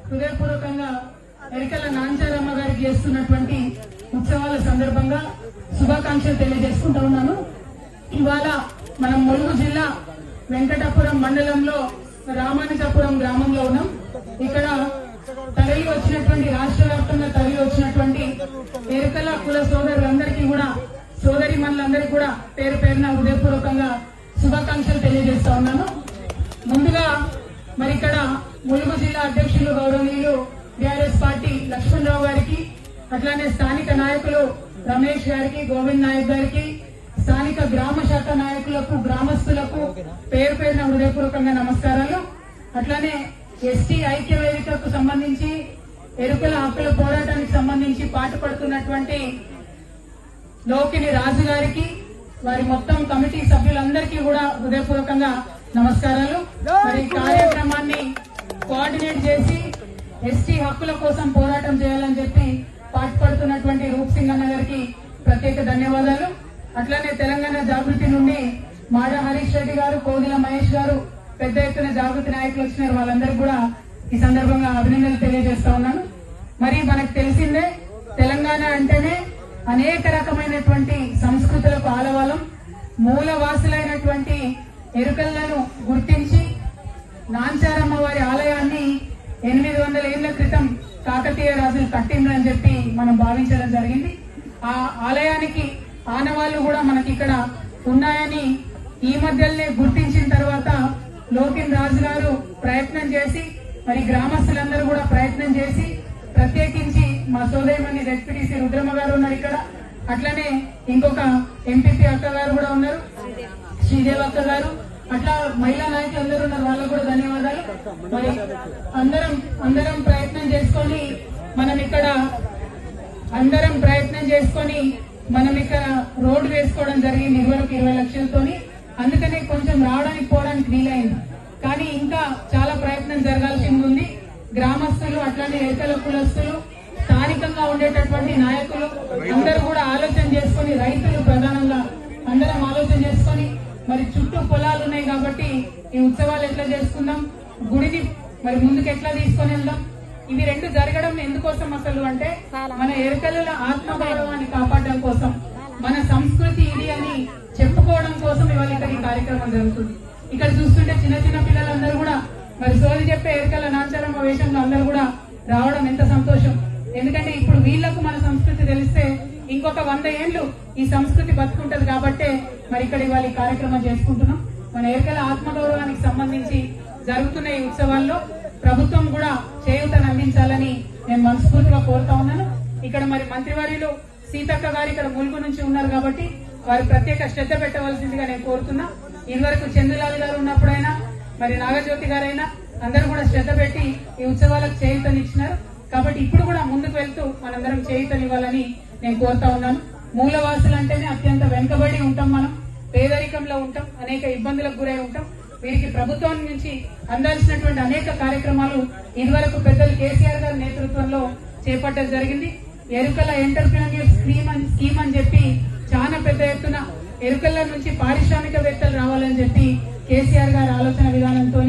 హృదయపూర్వకంగా ఎరికల నాంచారమ్మ గారికి చేస్తున్నటువంటి ఉత్సవాల సందర్భంగా శుభాకాంక్షలు తెలియజేసుకుంటా ఉన్నాను. ఇవాళ మనం ములుగు జిల్లా వెంకటాపురం మండలంలో రామానుజపురం గ్రామంలో ఉన్నాం. ఇక్కడ తరలి వచ్చినటువంటి రాష్ట్ర వ్యాప్తంగా తరలి వచ్చినటువంటి ఎరికల కుల సోదరులందరికీ కూడా సోదరి మనులందరికీ కూడా పేరు పేరున హృదయపూర్వకంగా శుభాకాంక్షలు తెలియజేస్తా ఉన్నాను. ముందుగా మరి ఇక్కడ ములుగు జిల్లా అధ్యక్షులు గౌరవనీయులు టీఆర్ఎస్ పార్టీ లక్ష్మణరావు గారికి, అట్లానే స్థానిక నాయకులు రమేష్ గారికి, గోవింద్ నాయక్ గారికి, స్థానిక గ్రామ శాఖ నాయకులకు, గ్రామస్తులకు పేరు పేరున హృదయపూర్వకంగా నమస్కారాలు. అట్లానే ఎస్టీ ఐక్య వేదికకు సంబంధించి ఎరుకల హక్కుల పోరాటానికి సంబంధించి పాటుపడుతున్నటువంటి లోకిని రాజు గారికి, వారి మొత్తం కమిటీ సభ్యులందరికీ కూడా హృదయపూర్వకంగా నమస్కారాలు. మరి కార్యక్రమాన్ని కోఆర్డినేట్ చేసి ఎస్టీ హక్కుల కోసం పోరాటం చేయాలని చెప్పి పాటుపడుతున్నటువంటి రూప్ సింగ్ అన్న గారికి ప్రత్యేక ధన్యవాదాలు. అట్లానే తెలంగాణ జాగృతి నుండి మాడ హరీష్ రెడ్డి గారు, కోదిల మహేష్ గారు పెద్ద ఎత్తున జాగృతి నాయకులు వచ్చినారు. వాళ్ళందరికీ కూడా ఈ సందర్భంగా అభినందనలు తెలియజేస్తా ఉన్నాను. మరి మనకు తెలిసిందే, తెలంగాణ అంటేనే అనేక రకమైనటువంటి సంస్కృతులకు ఆలవాలం. మూలవాసులైనటువంటి ఎరుకలను గుర్తించి నాంచారమ్మ వారి ఆలయాన్ని 800 ఏళ్ల క్రితం కాకతీయ రాజులు కట్టిండ్రని చెప్పి మనం భావించడం జరిగింది. ఆ ఆలయానికి ఆనవాళ్లు కూడా మనకి ఇక్కడ ఉన్నాయని ఈ మధ్యలోనే గుర్తించిన తర్వాత లోకిన్ రాజు గారు ప్రయత్నం చేసి, మరి గ్రామస్తులందరూ కూడా ప్రయత్నం చేసి, ప్రత్యేకించి మా సోదరిమణి జెడ్పీటీసీ రుద్రమ్మ గారు ఉన్నారు ఇక్కడ, అట్లనే ఇంకొక ఎంపీపీ అక్క గారు కూడా ఉన్నారు, శ్రీదేవి అక్క గారు, అట్లా మహిళా నాయకులు అందరూ ఉన్నారు. వాళ్ళకు కూడా ధన్యవాదాలు. మరి అందరం ప్రయత్నం చేసుకొని మనం ఇక్కడ రోడ్డు వేసుకోవడం జరిగింది 20 లక్షలతోని. అందుకనే కొంచెం రావడానికి పోవడానికి వీలైంది. కానీ ఇంకా చాలా ప్రయత్నం జరగాల్సింది ఉంది. గ్రామస్తులు, అట్లానే ఎరుకల కులస్తులు, స్థానికంగా ఉండేటటువంటి నాయకులు అందరూ కూడా ఆలోచన చేసుకుని, రైతులు ప్రధానంగా అందరం ఆలోచన చేసుకుని, మరి చుట్టూ పొలాలు ఉన్నాయి కాబట్టి ఈ ఉత్సవాలు ఎట్లా చేసుకుందాం, గుడిని మరి ముందుకు ఎట్లా తీసుకొని వెళ్దాం, ఇవి రెండు జరగడం ఎందుకోసం అసలు అంటే మన ఎరుకల ఆత్మగౌరవాన్ని కాపాడడం కోసం, మన సంస్కృతి ఇది అని చెప్పుకోవడం కోసం ఇవాళ ఇక్కడ ఈ కార్యక్రమం జరుగుతుంది. ఇక్కడ చూస్తుంటే చిన్న చిన్న పిల్లలందరూ కూడా మరి సోది చెప్పే ఎరుకల నాంచారమ్మ వేషంలో అందరూ కూడా రావడం ఎంత సంతోషం. ఎందుకంటే ఇప్పుడు వీళ్లకు మన సంస్కృతి తెలిస్తే ఇంకొక 100 ఏళ్లు ఈ సంస్కృతి బతుకుంటది కాబట్టే మరి ఇక్కడ ఇవాళ ఈ కార్యక్రమం చేసుకుంటున్నాం. మన ఎరుకల ఆత్మగౌరవానికి సంబంధించి జరుగుతున్న ఈ ఉత్సవాల్లో ప్రభుత్వం కూడా చేయూతను అందించాలని నేను మనస్ఫూర్తిగా కోరుతా ఉన్నాను. ఇక్కడ మరి మంత్రివర్యులు సీతక్క గారు ఇక్కడ ములుగు నుంచి ఉన్నారు కాబట్టి వారి ప్రత్యేక శ్రద్ధ పెట్టవలసిందిగా నేను కోరుతున్నా. ఇదివరకు చంద్రలాల్ గారు ఉన్నప్పుడైనా, మరి నాగజ్యోతి గారైనా అందరూ కూడా శ్రద్ధ పెట్టి ఈ ఉత్సవాలకు చేయూతనిచ్చినారు. కాబట్టి ఇప్పుడు కూడా ముందుకు వెళ్తూ మనందరం చేయూతనివ్వాలని నేను కోరుతా ఉన్నాను. మూలవాసులు అంటేనే అత్యంత వెనుకబడి ఉంటాం, మనం పేదరికంలో ఉంటాం, అనేక ఇబ్బందులకు గురై ఉంటాం. వీరికి ప్రభుత్వం నుంచి అందాల్సినటువంటి అనేక కార్యక్రమాలు ఇదివరకు పెద్దలు కేసీఆర్ గారి నేతృత్వంలో చేపట్టడం జరిగింది. ఎరుకల ఎంటర్ప్రెన్యూర్ స్కీమ్ అని చెప్పి చాలా పెద్ద ఎత్తున ఎరుకల నుంచి పారిశ్రామికవేత్తలు రావాలని చెప్పి కేసీఆర్ గారి ఆలోచన విధానంతో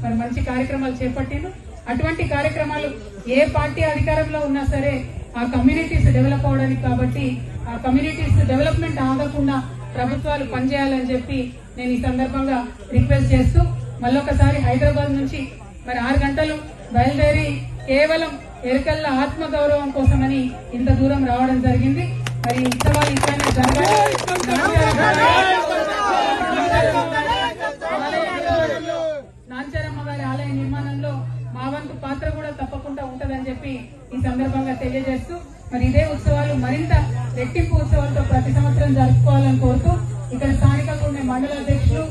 మరి మంచి కార్యక్రమాలు చేపట్టిండు. అటువంటి కార్యక్రమాలు ఏ పార్టీ అధికారంలో ఉన్నా సరే ఆ కమ్యూనిటీస్ డెవలప్ అవడానికి, కాబట్టి ఆ కమ్యూనిటీస్ డెవలప్మెంట్ ఆగకుండా ప్రభుత్వాలు పనిచేయాలని చెప్పి నేను ఈ సందర్భంగా రిక్వెస్ట్ చేస్తూ మళ్ళొకసారి హైదరాబాద్ నుంచి మరి 6 గంటలు బయలుదేరి కేవలం ఎరుకల్ల ఆత్మగౌరవం కోసమని ఇంత దూరం రావడం జరిగింది. మరి ఉత్సవాలు ఇట్లానే జరగాలి. నాంచారమ్మ గారి ఆలయ నిర్మాణంలో మా వంతు పాత్ర కూడా తప్పకుండా ఉంటదని చెప్పి ఈ సందర్భంగా తెలియజేస్తూ మరి ఇదే ఉత్సవాలు మరింత రెట్టింపు ఉత్సవాలతో ప్రతి సంవత్సరం జరుపుకోవాలని కోరుతూ ఇక్కడ స్థానికంగా ఉండే మండల అధ్యక్షులు